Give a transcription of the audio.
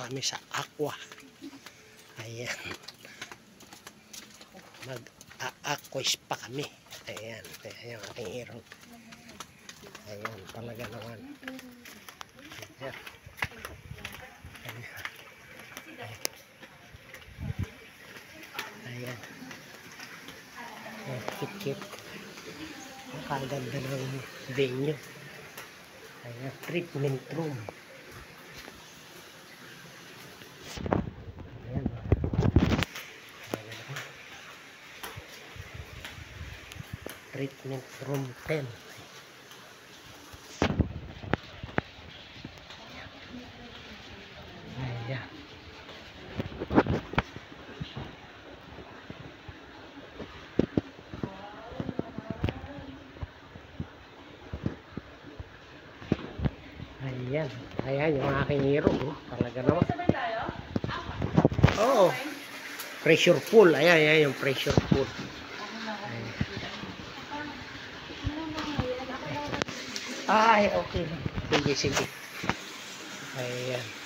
kami sa aqua. Ayan. Mag-aquis pa kami. Ayan. Ayan yung aking irong. Ayan. Talaga naman. Ayan. Ayan. Ayan. Kit-kit. Nakaganda ng venue. Ayan. Treatment room. Ayan. Treatment room 10. Ayan. Ayan. Ayan yung aking hero. Talaga naman. Oo. Pressure pool. Ayan, ayan yung pressure pool. Ayan. Ay, okay. Sige, sige. Ayan.